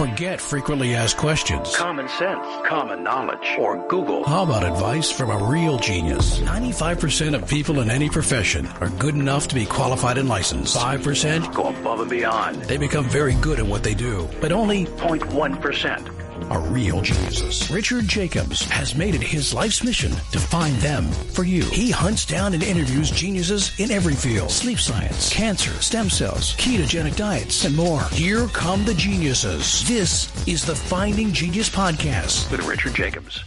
Forget frequently asked questions. Common sense, common knowledge, or Google. How about advice from a real genius? 95% of people in any profession are good enough to be qualified and licensed. 5% go above and beyond. They become very good at what they do, but only 0.1% are real geniuses. Richard Jacobs has made it his life's mission to find them for you. He hunts down and interviews geniuses in every field: sleep science, cancer, stem cells, ketogenic diets, and more. Here come the geniuses. This is the Finding Genius Podcast with Richard Jacobs.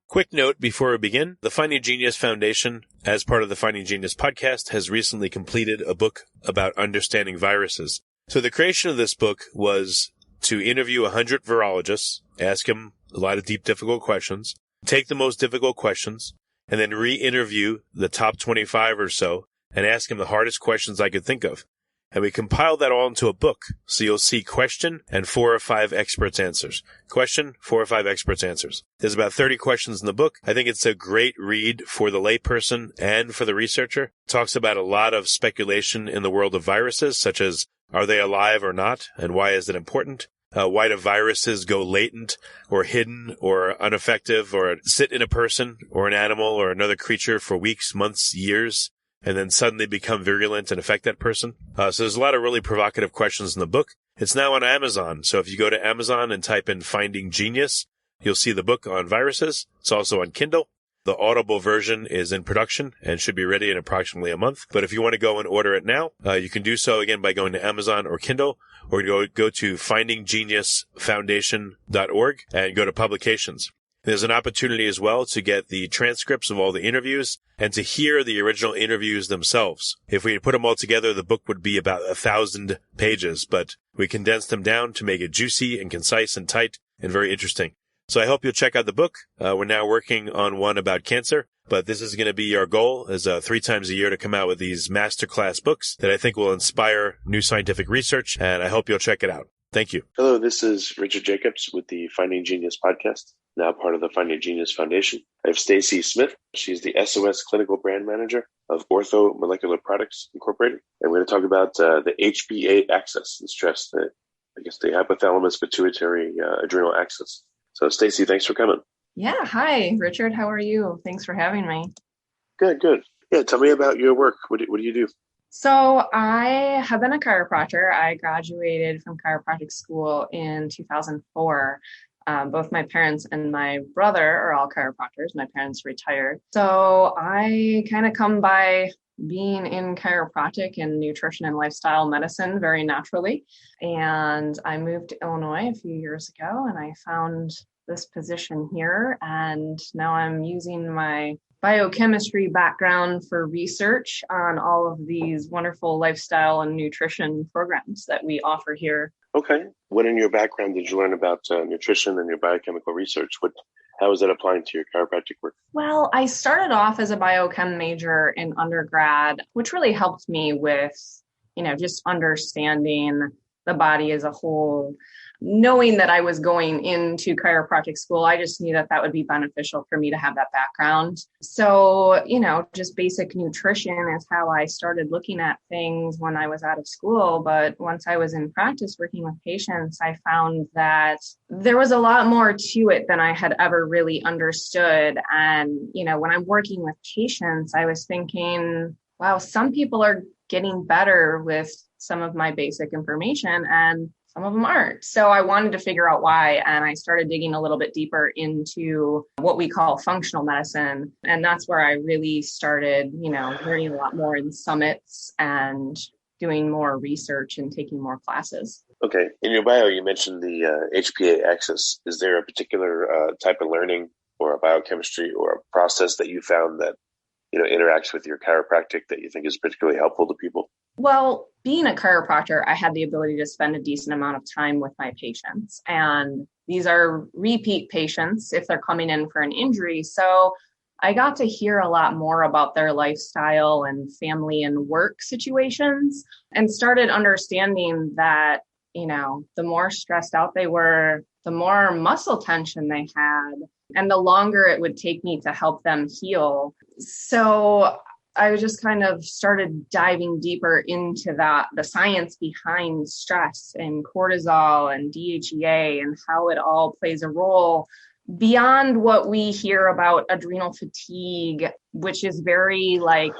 Quick note before we begin, the Finding Genius Foundation, as part of the Finding Genius Podcast, has recently completed a book about understanding viruses. So the creation of this book was to interview 100 virologists, ask them a lot of deep, difficult questions, take the most difficult questions, and then re-interview the top 25 or so and ask them the hardest questions I could think of. And we compiled that all into a book. So you'll see question and 4 or 5 experts' answers. Question, 4 or 5 experts' answers. There's about 30 questions in the book. I think it's a great read for the layperson and for the researcher. It talks about a lot of speculation in the world of viruses, such as are they alive or not, and why is it important? Why do viruses go latent or hidden or ineffective or sit in a person or an animal or another creature for weeks, months, years, and then suddenly become virulent and affect that person? So there's a lot of really provocative questions in the book. It's now on Amazon. So if you go to Amazon and type in Finding Genius, you'll see the book on viruses. It's also on Kindle. The Audible version is in production and should be ready in approximately a month. But if you want to go and order it now, you can do so again by going to Amazon or Kindle, or go to findinggeniusfoundation.org and go to publications. There's an opportunity as well to get the transcripts of all the interviews and to hear the original interviews themselves. If we put them all together, the book would be about 1,000 pages, but we condensed them down to make it juicy and concise and tight and very interesting. So I hope you'll check out the book. We're now working on one about cancer, but this is going to be our goal is 3 times a year to come out with these masterclass books that I think will inspire new scientific research, and I hope you'll check it out. Thank you. Hello, this is Richard Jacobs with the Finding Genius Podcast, now part of the Finding Genius Foundation. I have Stacey Smith. She's the SOS Clinical Brand Manager of Ortho Molecular Products Incorporated, and we're going to talk about the HPA axis and stress, the hypothalamic-pituitary-adrenal axis. So, Stacey, thanks for coming. Yeah. Hi, Richard. How are you? Thanks for having me. Good. Yeah, tell me about your work. What do you do? So I have been a chiropractor. I graduated from chiropractic school in 2004. Both my parents and my brother are all chiropractors. My parents retired. So I kind of come by being in chiropractic and nutrition and lifestyle medicine very naturally. And I moved to Illinois a few years ago and I found this position here. And now I'm using my biochemistry background for research on all of these wonderful lifestyle and nutrition programs that we offer here. Okay. What in your background did you learn about nutrition and your biochemical research? How is that applying to your chiropractic work? Well, I started off as a biochem major in undergrad, which really helped me with, just understanding the body as a whole. Knowing that I was going into chiropractic school, I just knew that would be beneficial for me to have that background. So, just basic nutrition is how I started looking at things when I was out of school. But once I was in practice working with patients, I found that there was a lot more to it than I had ever really understood. And, when I'm working with patients, I was thinking, wow, some people are getting better with some of my basic information and some of them aren't. So I wanted to figure out why. And I started digging a little bit deeper into what we call functional medicine. And that's where I really started, learning a lot more in summits and doing more research and taking more classes. Okay. In your bio, you mentioned the HPA axis. Is there a particular type of learning or a biochemistry or a process that you found that, interacts with your chiropractic that you think is particularly helpful to people? Well, being a chiropractor, I had the ability to spend a decent amount of time with my patients. And these are repeat patients if they're coming in for an injury. So I got to hear a lot more about their lifestyle and family and work situations and started understanding that, the more stressed out they were, the more muscle tension they had, and the longer it would take me to help them heal. So I just kind of started diving deeper into the science behind stress and cortisol and DHEA and how it all plays a role beyond what we hear about adrenal fatigue, which is very like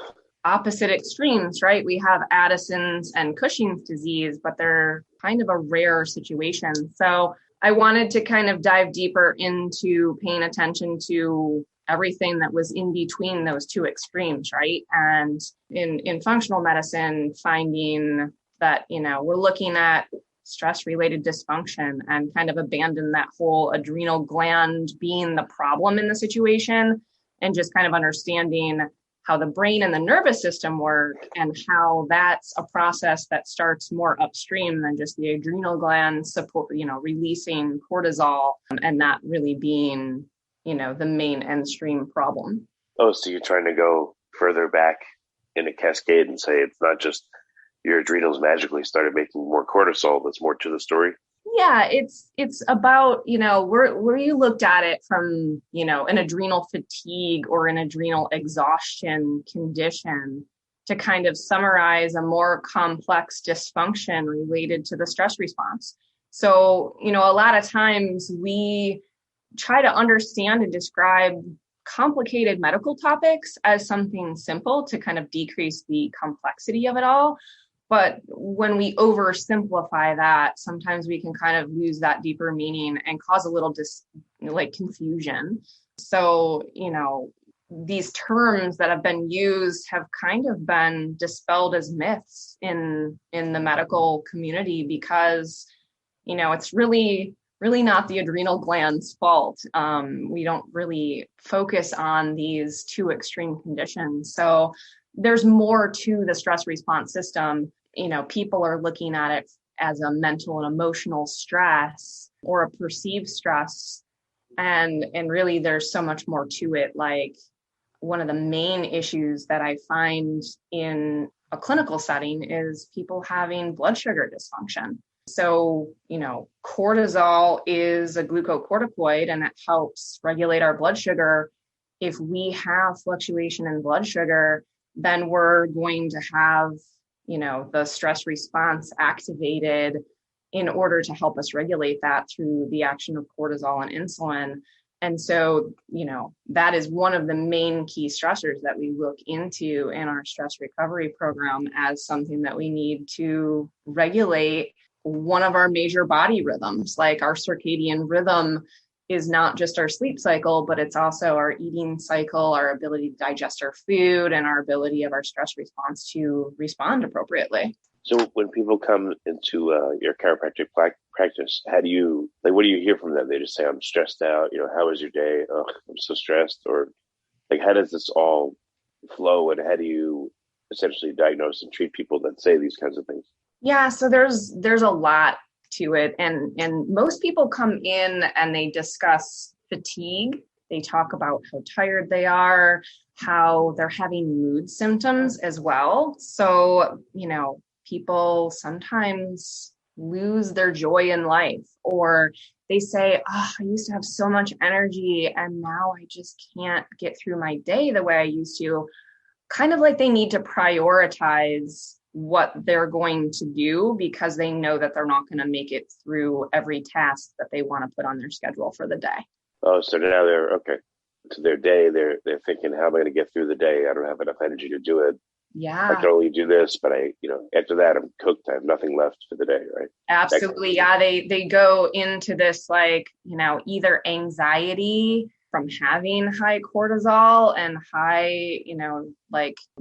opposite extremes, right? We have Addison's and Cushing's disease, but they're kind of a rare situation. So I wanted to kind of dive deeper into paying attention to everything that was in between those two extremes, right? And in functional medicine, finding that, we're looking at stress-related dysfunction and kind of abandon that whole adrenal gland being the problem in the situation and just kind of understanding how the brain and the nervous system work and how that's a process that starts more upstream than just the adrenal gland support, releasing cortisol and not really being, the main end stream problem. Oh, so you're trying to go further back in a cascade and say it's not just your adrenals magically started making more cortisol. There's more to the story. Yeah, it's about, where you looked at it from, an adrenal fatigue or an adrenal exhaustion condition to kind of summarize a more complex dysfunction related to the stress response. So, a lot of times we try to understand and describe complicated medical topics as something simple to kind of decrease the complexity of it all. But when we oversimplify that, sometimes we can kind of lose that deeper meaning and cause a little confusion. So, these terms that have been used have kind of been dispelled as myths in the medical community because, it's really not the adrenal gland's fault. We don't really focus on these two extreme conditions. So there's more to the stress response system. People are looking at it as a mental and emotional stress or a perceived stress. And really there's so much more to it. Like one of the main issues that I find in a clinical setting is people having blood sugar dysfunction. So, cortisol is a glucocorticoid and it helps regulate our blood sugar. If we have fluctuation in blood sugar, then we're going to have the stress response activated in order to help us regulate that through the action of cortisol and insulin. And so, that is one of the main key stressors that we look into in our stress recovery program as something that we need to regulate one of our major body rhythms. Like our circadian rhythm is not just our sleep cycle, but it's also our eating cycle, our ability to digest our food, and our ability of our stress response to respond appropriately. So when people come into your chiropractic practice, what do you hear from them? They just say, I'm stressed out. How was your day? Oh, I'm so stressed. Or how does this all flow? And how do you essentially diagnose and treat people that say these kinds of things? Yeah, so there's a lot to it. And most people come in and they discuss fatigue. They talk about how tired they are, how they're having mood symptoms as well. So, people sometimes lose their joy in life, or they say, I used to have so much energy and now I just can't get through my day the way I used to. Kind of like they need to prioritize what they're going to do because they know that they're not going to make it through every task that they want to put on their schedule for the day. Oh, so now they're okay. To their day, they're thinking, how am I going to get through the day? I don't have enough energy to do it. Yeah. I can only do this, but after that, I'm cooked. I have nothing left for the day, right? Absolutely. Yeah. They go into this either anxiety from having high cortisol and high,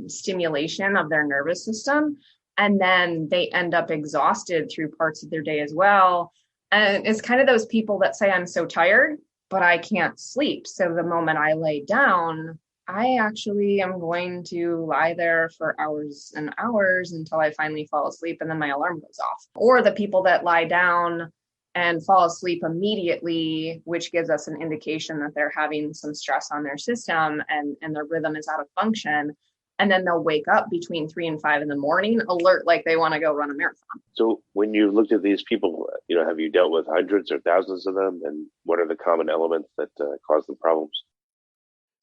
stimulation of their nervous system. And then they end up exhausted through parts of their day as well. And it's kind of those people that say, I'm so tired, but I can't sleep. So the moment I lay down, I actually am going to lie there for hours and hours until I finally fall asleep and then my alarm goes off. Or the people that lie down and fall asleep immediately, which gives us an indication that they're having some stress on their system and their rhythm is out of function. And then they'll wake up between 3 and 5 in the morning, alert like they want to go run a marathon. So when you've looked at these people, have you dealt with hundreds or thousands of them? And what are the common elements that cause the problems?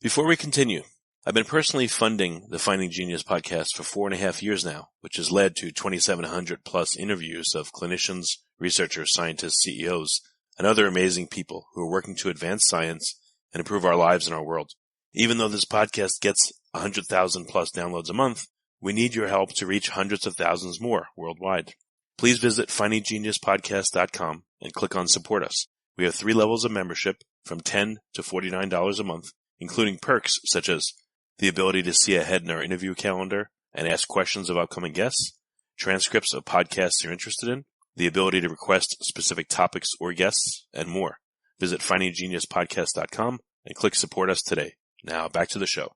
Before we continue, I've been personally funding the Finding Genius podcast for 4.5 years now, which has led to 2,700 plus interviews of clinicians, researchers, scientists, CEOs, and other amazing people who are working to advance science and improve our lives and our world. Even though this podcast gets 100,000 plus downloads a month, we need your help to reach hundreds of thousands more worldwide. Please visit findinggeniuspodcast.com and click on Support Us. We have 3 levels of membership from $10 to $49 a month, including perks such as the ability to see ahead in our interview calendar and ask questions of upcoming guests, transcripts of podcasts you're interested in, the ability to request specific topics or guests, and more. Visit findinggeniuspodcast.com and click Support Us today. Now back to the show.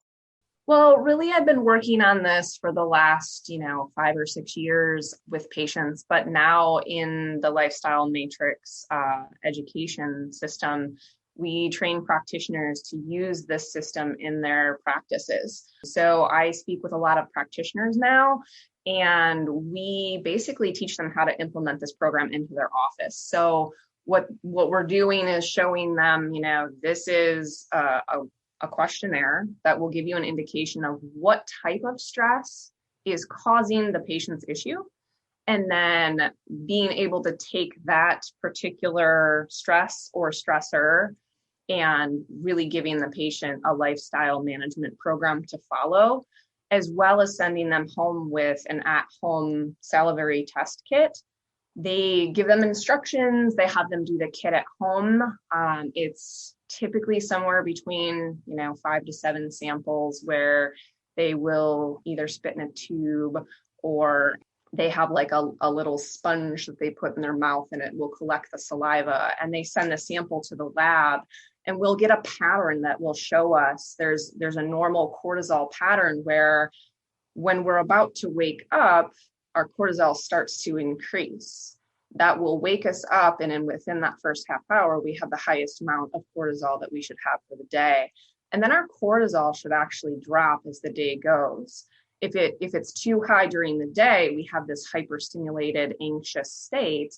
Well, really, I've been working on this for the last, 5 or 6 years with patients, but now in the Lifestyle Matrix education system, we train practitioners to use this system in their practices. So I speak with a lot of practitioners now, and we basically teach them how to implement this program into their office. So what we're doing is showing them, this is a questionnaire that will give you an indication of what type of stress is causing the patient's issue. And then being able to take that particular stress or stressor and really giving the patient a lifestyle management program to follow, as well as sending them home with an at-home salivary test kit. They give them instructions, they have them do the kit at home. It's typically somewhere between, 5 to 7 samples where they will either spit in a tube or they have like a little sponge that they put in their mouth and it will collect the saliva, and they send the sample to the lab and we'll get a pattern that will show us there's a normal cortisol pattern where when we're about to wake up, our cortisol starts to increase. That will wake us up, and then within that first half hour, we have the highest amount of cortisol that we should have for the day. And then our cortisol should actually drop as the day goes. If it's too high during the day, we have this hyperstimulated, anxious state.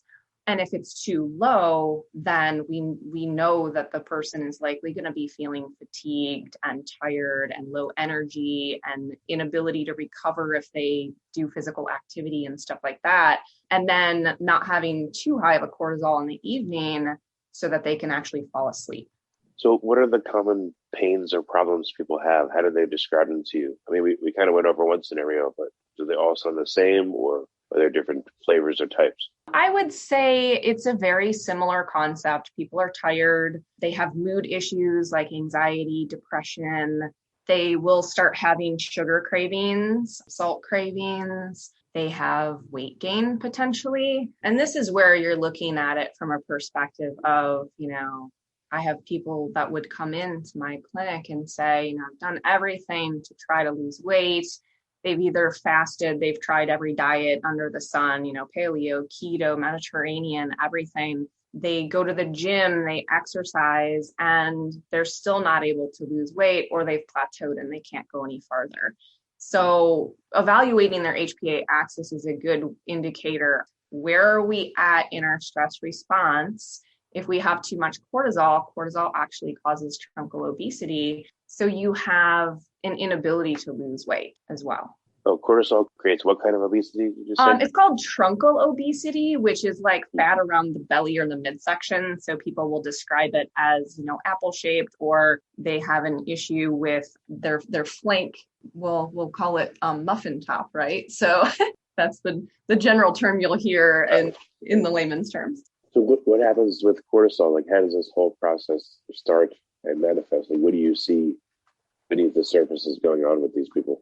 And if it's too low, then we know that the person is likely going to be feeling fatigued and tired and low energy and inability to recover if they do physical activity and stuff like that. And then not having too high of a cortisol in the evening so that they can actually fall asleep. So what are the common pains or problems people have? How do they describe them to you? I mean, we kind of went over one scenario, but do they all sound the same, or are there different flavors or types? I would say it's a very similar concept. People are tired. They have mood issues like anxiety, depression. They will start having sugar cravings, salt cravings. They have weight gain potentially. And this is where you're looking at it from a perspective of, I have people that would come into my clinic and say, I've done everything to try to lose weight. They've either fasted, they've tried every diet under the sun, paleo, keto, Mediterranean, everything. They go to the gym, they exercise, and they're still not able to lose weight, or they've plateaued and they can't go any farther. So evaluating their HPA axis is a good indicator. Where are we at in our stress response? If we have too much cortisol actually causes truncal obesity. So you have an inability to lose weight as well. Oh, cortisol creates what kind of obesity you just said? It's called truncal obesity, which is like fat around the belly or the midsection. So people will describe it as, apple shaped, or they have an issue with their flank. We'll call it muffin top, right? So that's the general term you'll hear in the layman's terms. So what happens with cortisol? Like, how does this whole process start and manifest? Like, what do you see beneath the surface is going on with these people?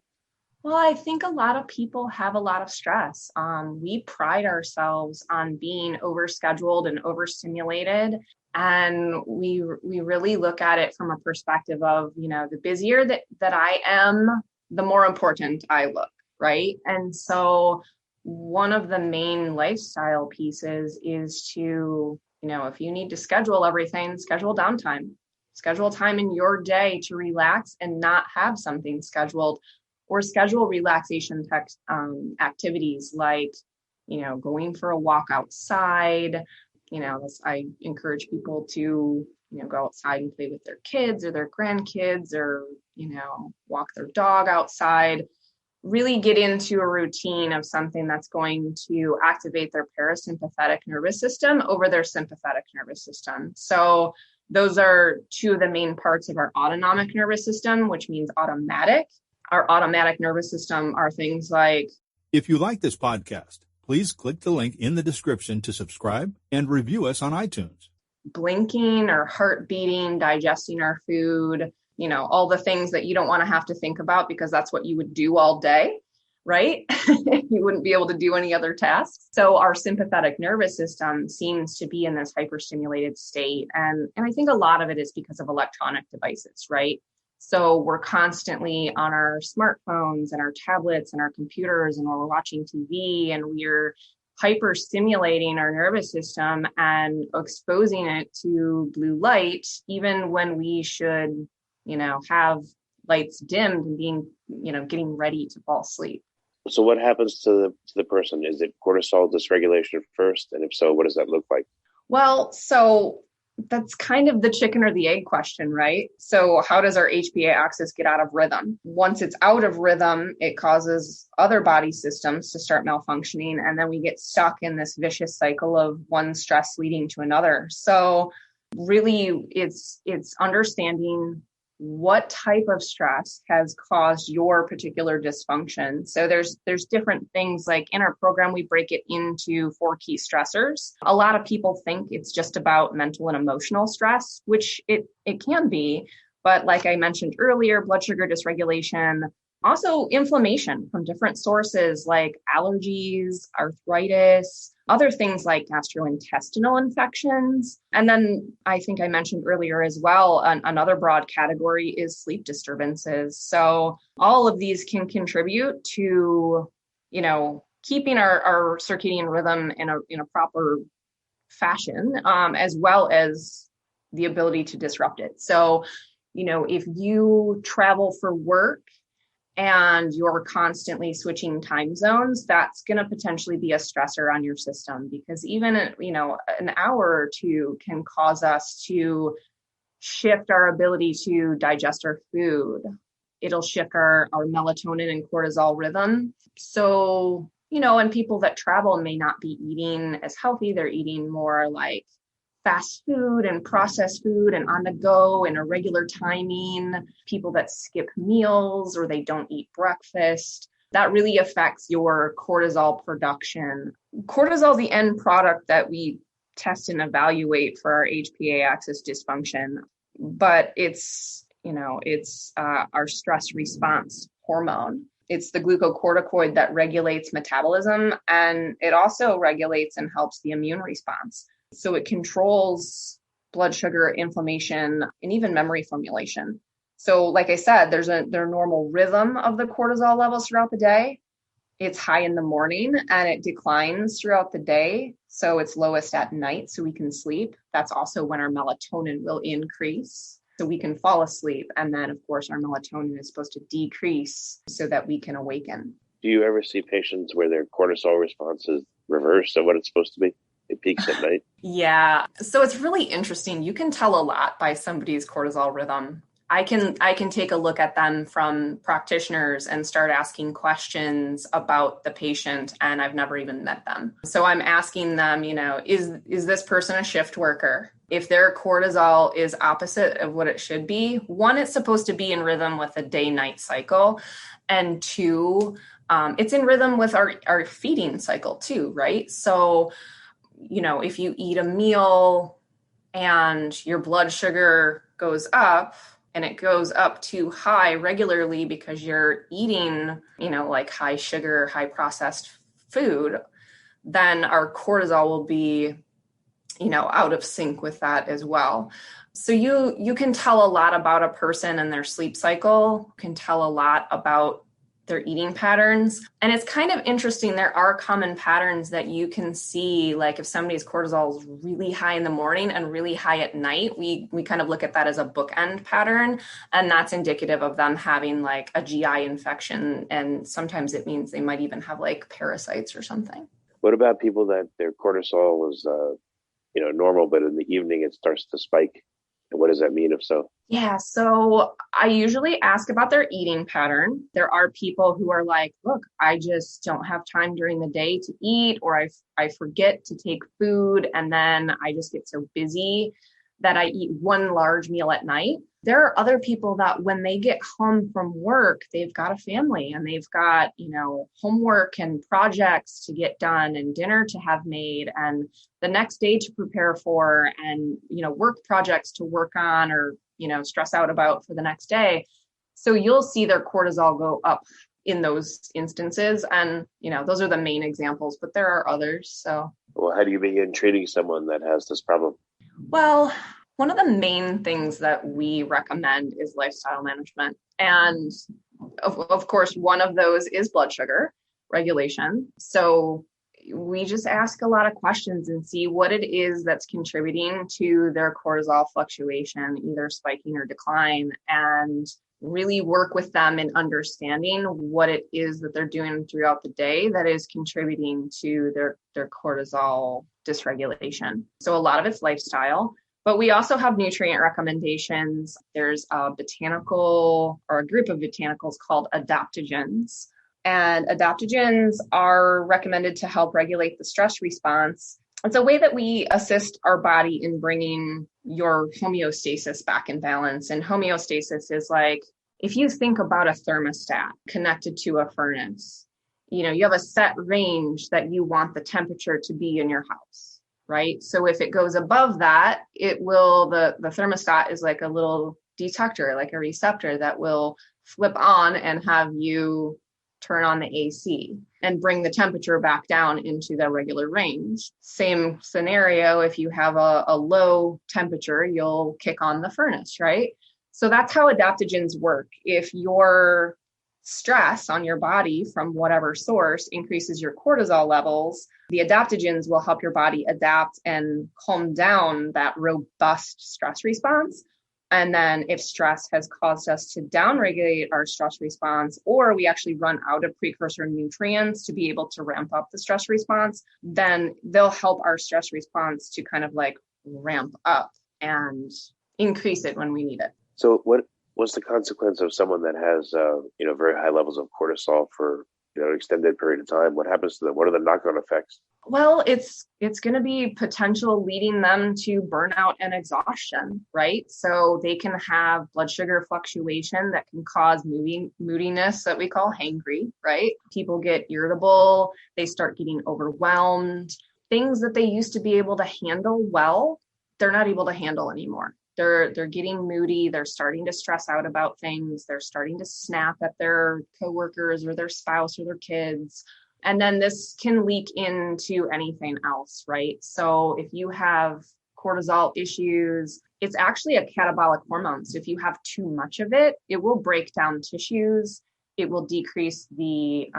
Well, I think a lot of people have a lot of stress. We pride ourselves on being overscheduled and overstimulated. And we really look at it from a perspective of, the busier that I am, the more important I look, right? And so one of the main lifestyle pieces is to, if you need to schedule everything, schedule downtime, schedule time in your day to relax and not have something scheduled, or schedule relaxation activities like, going for a walk outside. I encourage people to go outside and play with their kids or their grandkids, or, walk their dog outside, really get into a routine of something that's going to activate their parasympathetic nervous system over their sympathetic nervous system. So those are two of the main parts of our autonomic nervous system, which means automatic. Our automatic nervous system are things like... If you like this podcast, please click the link in the description to subscribe and review us on iTunes. Blinking or heart beating, digesting our food, all the things that you don't want to have to think about because that's what you would do all day, right? You wouldn't be able to do any other tasks. So our sympathetic nervous system seems to be in this hyperstimulated state. And I think a lot of it is because of electronic devices, right? So we're constantly on our smartphones and our tablets and our computers, and we're watching TV, and we're hyperstimulating our nervous system and exposing it to blue light, even when we should, have lights dimmed and being, getting ready to fall asleep. So what happens to the person? Is it cortisol dysregulation first? And if so, what does that look like? Well, so that's kind of the chicken or the egg question, right? So how does our HPA axis get out of rhythm? Once it's out of rhythm, it causes other body systems to start malfunctioning. And then we get stuck in this vicious cycle of one stress leading to another. So really it's understanding what type of stress has caused your particular dysfunction. So there's different things. Like in our program, we break it into 4 key stressors. A lot of people think it's just about mental and emotional stress, which it can be. But like I mentioned earlier, blood sugar dysregulation, also inflammation from different sources like allergies, arthritis, other things like gastrointestinal infections. And then I think I mentioned earlier as well, another broad category is sleep disturbances. So all of these can contribute to, keeping our circadian rhythm in a proper fashion, as well as the ability to disrupt it. So, if you travel for work and you're constantly switching time zones, that's going to potentially be a stressor on your system, because even, an hour or two can cause us to shift our ability to digest our food. It'll shift our melatonin and cortisol rhythm. So, and people that travel may not be eating as healthy. They're eating more like fast food and processed food and on the go and irregular timing, people that skip meals or they don't eat breakfast. That really affects your cortisol production. Cortisol is the end product that we test and evaluate for our HPA axis dysfunction, but it's our stress response hormone. It's the glucocorticoid that regulates metabolism, and it also regulates and helps the immune response. So it controls blood sugar, inflammation, and even memory formulation. So like I said, there's their normal rhythm of the cortisol levels throughout the day. It's high in the morning and it declines throughout the day. So it's lowest at night so we can sleep. That's also when our melatonin will increase so we can fall asleep. And then, of course, our melatonin is supposed to decrease so that we can awaken. Do you ever see patients where their cortisol response is reversed of what it's supposed to be? It peaks at night. Yeah. So it's really interesting. You can tell a lot by somebody's cortisol rhythm. I can take a look at them from practitioners and start asking questions about the patient, and I've never even met them. So I'm asking them, is this person a shift worker? If their cortisol is opposite of what it should be, 1, it's supposed to be in rhythm with a day-night cycle, and 2, it's in rhythm with our feeding cycle too, right? So if you eat a meal and your blood sugar goes up and it goes up too high regularly because you're eating, like high sugar, high processed food, then our cortisol will be, out of sync with that as well. So you can tell a lot about a person and their sleep cycle, you can tell a lot about their eating patterns. And it's kind of interesting. There are common patterns that you can see, like if somebody's cortisol is really high in the morning and really high at night, we kind of look at that as a bookend pattern. And that's indicative of them having like a GI infection. And sometimes it means they might even have like parasites or something. What about people that their cortisol was, normal, but in the evening it starts to spike? And what does that mean if so? Yeah, so I usually ask about their eating pattern. There are people who are like, look, I just don't have time during the day to eat, or I forget to take food, and then I just get so busy that I eat one large meal at night. There are other people that when they get home from work, they've got a family and they've got, homework and projects to get done and dinner to have made and the next day to prepare for and, work projects to work on or, stress out about for the next day. So you'll see their cortisol go up in those instances. And, those are the main examples, but there are others. So, well, how do you begin treating someone that has this problem? Well, one of the main things that we recommend is lifestyle management. And of course, one of those is blood sugar regulation. So we just ask a lot of questions and see what it is that's contributing to their cortisol fluctuation, either spiking or decline, and really work with them in understanding what it is that they're doing throughout the day that is contributing to their cortisol dysregulation. So a lot of it's lifestyle, but we also have nutrient recommendations. There's a botanical or a group of botanicals called adaptogens. And adaptogens are recommended to help regulate the stress response. It's a way that we assist our body in bringing your homeostasis back in balance. And homeostasis is like, if you think about a thermostat connected to a furnace, you have a set range that you want the temperature to be in your house, right? So if it goes above that, it will, the thermostat is like a little detector, like a receptor that will flip on and have you turn on the AC and bring the temperature back down into the regular range. Same scenario, if you have a low temperature, you'll kick on the furnace, right? So that's how adaptogens work. If your stress on your body from whatever source increases your cortisol levels, the adaptogens will help your body adapt and calm down that robust stress response. And then if stress has caused us to downregulate our stress response, or we actually run out of precursor nutrients to be able to ramp up the stress response, then they'll help our stress response to kind of like ramp up and increase it when we need it. So what's the consequence of someone that has, very high levels of cortisol for an extended period of time? What happens to them? What are the knock-on effects? Well, it's going to be potential leading them to burnout and exhaustion, right? So they can have blood sugar fluctuation that can cause moodiness that we call hangry, right? People get irritable. They start getting overwhelmed. Things that they used to be able to handle well, they're not able to handle anymore. They're getting moody. They're starting to stress out about things. They're starting to snap at their coworkers or their spouse or their kids. And then this can leak into anything else, right? So if you have cortisol issues, it's actually a catabolic hormone. So if you have too much of it, it will break down tissues. It will decrease the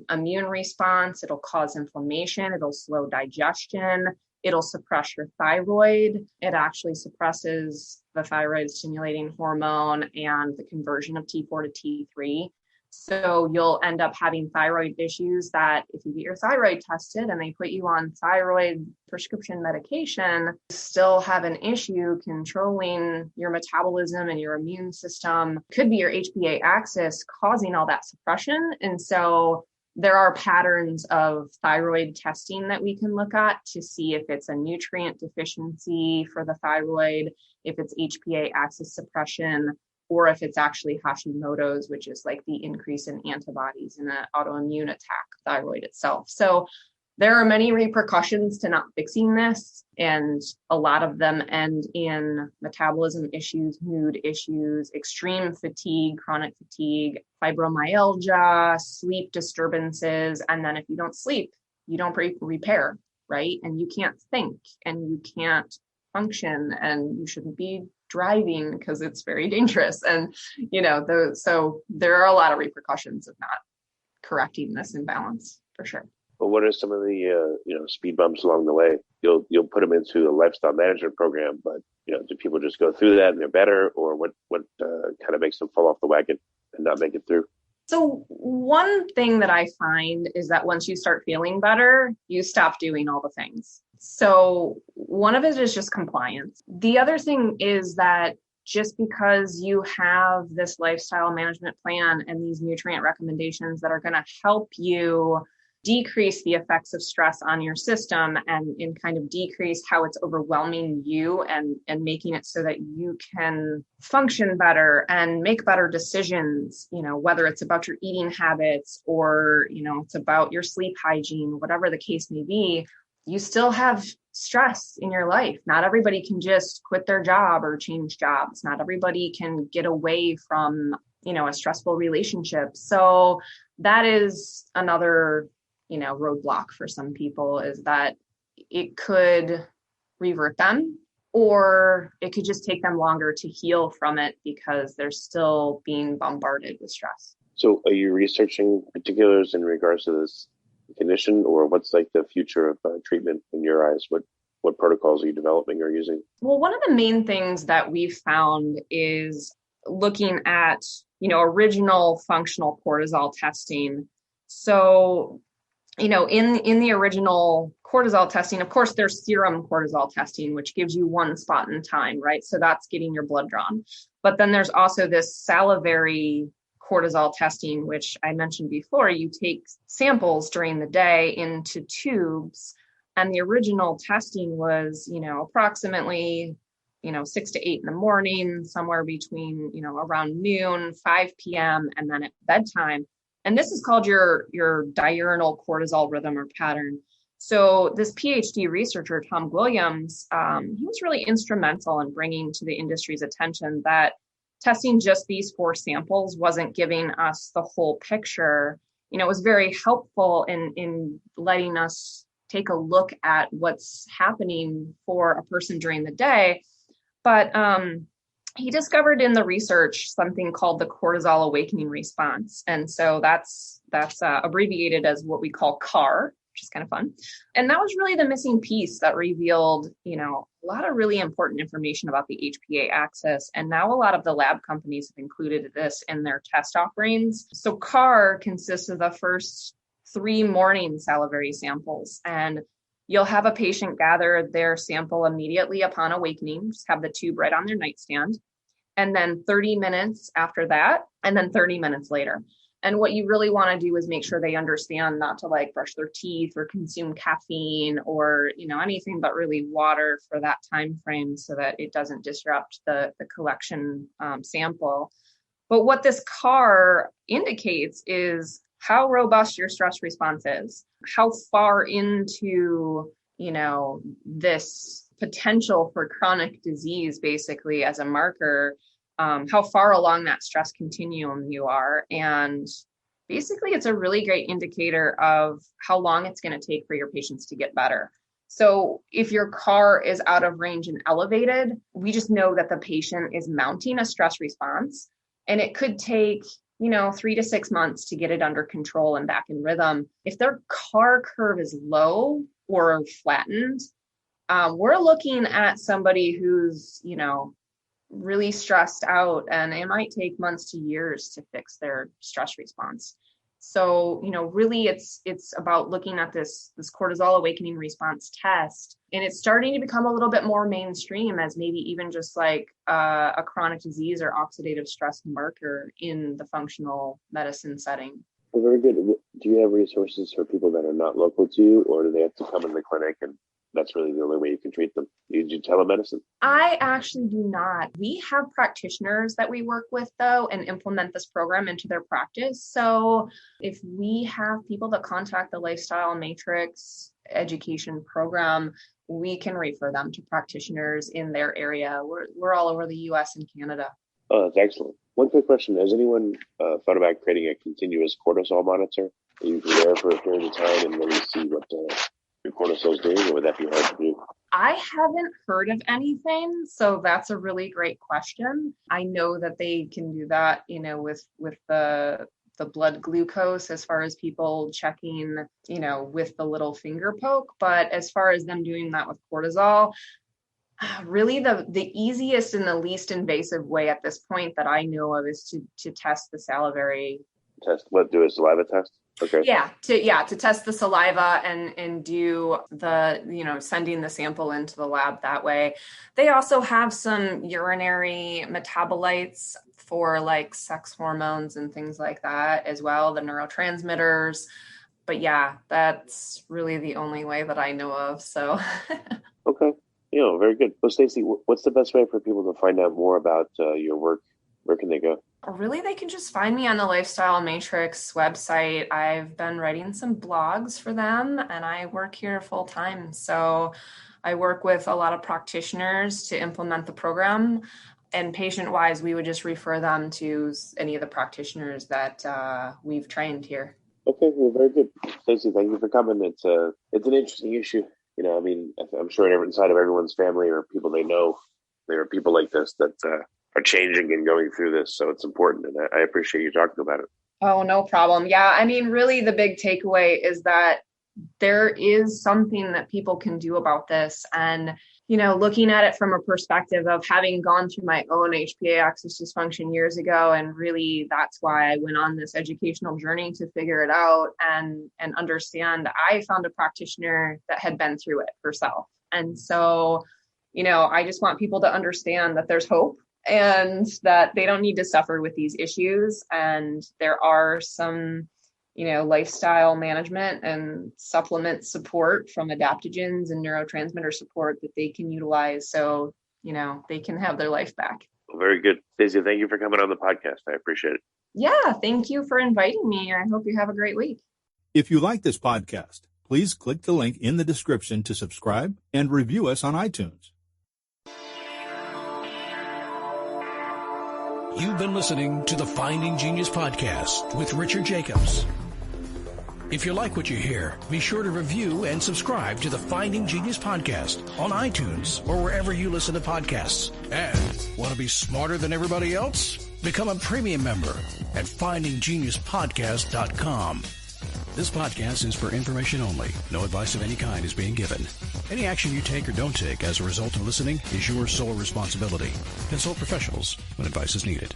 immune response. It'll cause inflammation. It'll slow digestion. It'll suppress your thyroid. It actually suppresses the thyroid stimulating hormone and the conversion of T4 to T3. So you'll end up having thyroid issues that if you get your thyroid tested and they put you on thyroid prescription medication, you still have an issue controlling your metabolism and your immune system. Could be your HPA axis causing all that suppression. And so there are patterns of thyroid testing that we can look at to see if it's a nutrient deficiency for the thyroid, if it's HPA axis suppression, or if it's actually Hashimoto's, which is like the increase in antibodies in an autoimmune attack thyroid itself. So there are many repercussions to not fixing this, and a lot of them end in metabolism issues, mood issues, extreme fatigue, chronic fatigue, fibromyalgia, sleep disturbances. And then if you don't sleep, you don't repair, right? And you can't think and you can't function, and you shouldn't be driving because it's very dangerous. And, so there are a lot of repercussions of not correcting this imbalance for sure. But what are some of the speed bumps along the way? You'll put them into a lifestyle management program, but do people just go through that and they're better, or what kind of makes them fall off the wagon and not make it through? So one thing that I find is that once you start feeling better, you stop doing all the things. So one of it is just compliance. The other thing is that just because you have this lifestyle management plan and these nutrient recommendations that are going to help you decrease the effects of stress on your system and kind of decrease how it's overwhelming you and making it so that you can function better and make better decisions, whether it's about your eating habits or, it's about your sleep hygiene, whatever the case may be, you still have stress in your life. Not everybody can just quit their job or change jobs. Not everybody can get away from, a stressful relationship. So that is another roadblock for some people, is that it could revert them, or it could just take them longer to heal from it because they're still being bombarded with stress. So are you researching particulars in regards to this condition, or what's like the future of treatment in your eyes? What protocols are you developing or using? Well, one of the main things that we've found is looking at, original functional cortisol testing. So in the original cortisol testing, of course, there's serum cortisol testing, which gives you one spot in time, right? So that's getting your blood drawn. But then there's also this salivary cortisol testing, which I mentioned before. You take samples during the day into tubes, and the original testing was, approximately 6 to 8 in the morning, somewhere between, around noon, 5 p.m., and then at bedtime. And this is called your diurnal cortisol rhythm or pattern. So this PhD researcher, Tom Williams, he was really instrumental in bringing to the industry's attention that testing just these 4 samples wasn't giving us the whole picture. It was very helpful in letting us take a look at what's happening for a person during the day. But he discovered in the research something called the cortisol awakening response. And so that's abbreviated as what we call CAR, which is kind of fun. And that was really the missing piece that revealed, a lot of really important information about the HPA axis. And now a lot of the lab companies have included this in their test offerings. So CAR consists of the first 3 morning salivary samples, and you'll have a patient gather their sample immediately upon awakening, just have the tube right on their nightstand, and then 30 minutes after that, and then 30 minutes later. And what you really want to do is make sure they understand not to brush their teeth or consume caffeine or, anything but really water for that time frame so that it doesn't disrupt the collection sample. But what this CAR indicates is how robust your stress response is, how far into, this potential for chronic disease, basically as a marker, how far along that stress continuum you are. And basically it's a really great indicator of how long it's going to take for your patients to get better. So if your CAR is out of range and elevated, we just know that the patient is mounting a stress response, and it could take 3 to 6 months to get it under control and back in rhythm. If their CAR curve is low or flattened, we're looking at somebody who's, really stressed out, and it might take months to years to fix their stress response. So, really it's about looking at this cortisol awakening response test, and it's starting to become a little bit more mainstream as maybe even just a chronic disease or oxidative stress marker in the functional medicine setting. Well, very good. Do you have resources for people that are not local to you, or do they have to come in the clinic and that's really the only way you can treat them? Do you do telemedicine? I actually do not. We have practitioners that we work with, though, and implement this program into their practice. So if we have people that contact the Lifestyle Matrix education program, we can refer them to practitioners in their area. We're all over the U.S. and Canada. Oh, that's excellent. One quick question. Has anyone thought about creating a continuous cortisol monitor? You can wear for a period of time and really see what your cortisol is doing, or would that be hard to do? I haven't heard of anything, so that's a really great question. I know that they can do that, with the blood glucose as far as people checking, with the little finger poke. But as far as them doing that with cortisol, really the easiest and the least invasive way at this point that I know of is to test the salivary Test what? Do a saliva test? Okay. To test the saliva and do the, sending the sample into the lab that way. They also have some urinary metabolites for like sex hormones and things like that as well, the neurotransmitters. But yeah, that's really the only way that I know of. So. Okay. Very good. Well, Stacey, what's the best way for people to find out more about your work? Where can they go? Really, they can just find me on the Lifestyle Matrix website. I've been writing some blogs for them, and I work here full time. So I work with a lot of practitioners to implement the program. And patient-wise, we would just refer them to any of the practitioners that we've trained here. Okay, well, very good. Stacey, thank you for coming. It's an interesting issue. I'm sure inside of everyone's family or people they know, there are people like this that are changing and going through this. So it's important. And I appreciate you talking about it. Oh, no problem. Yeah. Really the big takeaway is that there is something that people can do about this. And, looking at it from a perspective of having gone through my own HPA axis dysfunction years ago. And really that's why I went on this educational journey to figure it out and understand. I found a practitioner that had been through it herself. And so, I just want people to understand that there's hope. And that they don't need to suffer with these issues. And there are some, lifestyle management and supplement support from adaptogens and neurotransmitter support that they can utilize. So, they can have their life back. Well, very good. Stacey, thank you for coming on the podcast. I appreciate it. Yeah, thank you for inviting me. I hope you have a great week. If you like this podcast, please click the link in the description to subscribe and review us on iTunes. You've been listening to the Finding Genius podcast with Richard Jacobs. If you like what you hear, be sure to review and subscribe to the Finding Genius podcast on iTunes or wherever you listen to podcasts. And want to be smarter than everybody else? Become a premium member at findinggeniuspodcast.com. This podcast is for information only. No advice of any kind is being given. Any action you take or don't take as a result of listening is your sole responsibility. Consult professionals when advice is needed.